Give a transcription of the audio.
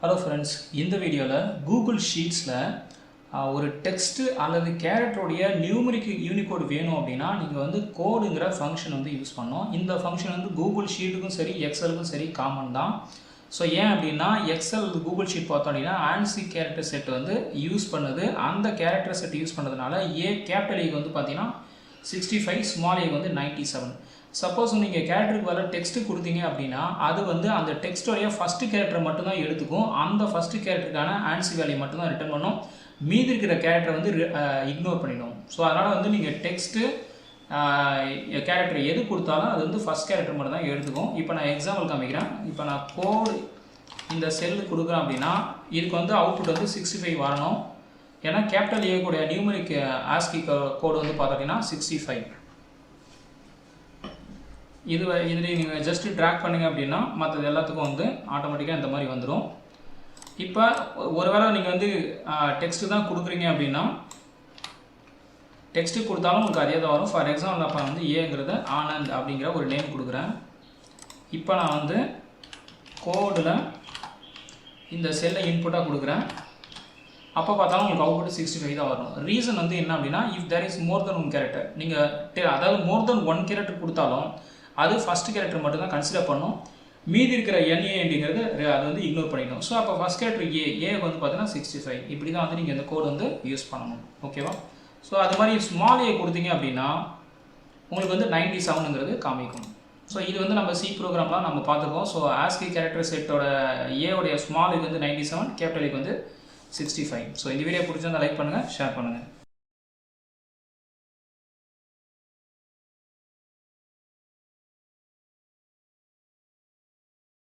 Hello friends, இந்த வீடியோவில் Google ஷீட்ஸில் ஒரு டெக்ஸ்ட்டு அல்லது கேரக்டருடைய நியூமரிக் யூனிகோட் வேணும் அப்படின்னா நீங்கள் வந்து கோடுங்கிற ஃபங்க்ஷன் வந்து யூஸ் பண்ணோம். இந்த ஃபங்க்ஷன் வந்து கூகுள் ஷீட்டுக்கும் சரி எக்ஸலுக்கும் சரி காமன் தான். ஸோ ஏன் அப்படின்னா எக்ஸல் கூகுள் ஷீட் பார்த்தோம் அப்படின்னா ஆன்சி கேரக்டர் செட் வந்து யூஸ் பண்ணுது. அந்த கேரக்டர் செட் யூஸ் பண்ணதுனால கேபிட்டல் ஏக்கு வந்து பார்த்தீங்கன்னா 65, ஸ்மால் ஏக்கு வந்து 97. சப்போஸ் நீங்கள் கேரக்டருக்கு வர டெக்ஸ்ட்டு கொடுத்தீங்க அப்படின்னா அது வந்து அந்த டெக்ஸ்டோடைய ஃபஸ்ட்டு கேரக்டர் மட்டும்தான் எடுத்துக்கும். அந்த ஃபஸ்ட்டு கேரக்டருக்கான ஆன்சி வேல்யூ மட்டும்தான் ரிட்டர்ன் பண்ணும். மீதி இருக்கிற கேரக்டரை வந்து இக்னோர் பண்ணிடும். ஸோ அதனால் வந்து நீங்கள் டெக்ஸ்ட்டு கேரக்டர் எது கொடுத்தாலும் அது வந்து ஃபஸ்ட் கேரக்டர் மட்டும் தான் எடுத்துக்கும். இப்போ நான் எக்ஸாம்பிள் காமிக்கிறேன். இப்போ நான் கோடு இந்த செல்லு கொடுக்குறேன் அப்படின்னா இதுக்கு வந்து அவுட்புட் வந்து 65 வரணும். ஏன்னா கேபிட்டல் ஏ கூடிய நியூமரிக் ஆஸ்கி கோடு வந்து பார்த்தீங்கன்னா 65. இதில் நீங்கள் ஜஸ்ட்டு ட்ராக் பண்ணிங்க அப்படின்னா மற்றது எல்லாத்துக்கும் வந்து ஆட்டோமேட்டிக்காக இந்த மாதிரி வந்துடும். இப்போ ஒருவேளை நீங்கள் வந்து டெக்ஸ்ட்டு தான் கொடுக்குறீங்க அப்படின்னா டெக்ஸ்ட்டு கொடுத்தாலும் உங்களுக்கு அதே தான் வரும். ஃபார் எக்ஸாம்பிள் அப்போ வந்து ஏங்கிறத ஆனந்த் அப்படிங்கிற ஒரு நேம் கொடுக்குறேன். இப்போ நான் வந்து கோடில் இந்த செல்லை இன்புட்டாக கொடுக்குறேன். அப்போ பார்த்தாலும் உங்களுக்கு அவுட்புட் 65 தான் வரும். ரீசன் வந்து என்ன அப்படின்னா if there is more than one character, நீங்கள் அதாவது மோர் தென் ஒன் கேரக்டர் கொடுத்தாலும் அது ஃபஸ்ட் கேரக்டர் மட்டும் தான் கன்சிடர் பண்ணும். மீதி இருக்கிற என்ஏங்கிறது அது வந்து இக்னோர் பண்ணிக்கணும். ஸோ அப்போ ஃபஸ்ட் கேரக்டர் ஏ வந்து பார்த்தீங்கன்னா 65. இப்படி தான் வந்து நீங்கள் இந்த கோடு வந்து யூஸ் பண்ணணும். ஓகேவா? ஸோ அது மாதிரி ஸ்மால் ஏ கொடுத்தீங்க அப்படின்னா உங்களுக்கு வந்து 97ங்கிறது காமிக்கும். ஸோ இது வந்து நம்ம சி ப்ரோக்ராம்லாம் நம்ம பார்த்துருக்கோம். ஸோ ஆஸ்கி கேரக்டர் செட்டோட ஏவுடைய ஸ்மால் ஏக்கு வந்து 97, கேபிட்டல் ஏக்கு வந்து 65. ஸோ இந்த வீடியோ பிடிச்சிருந்தா லைக் பண்ணுங்கள், ஷேர் பண்ணுங்கள்.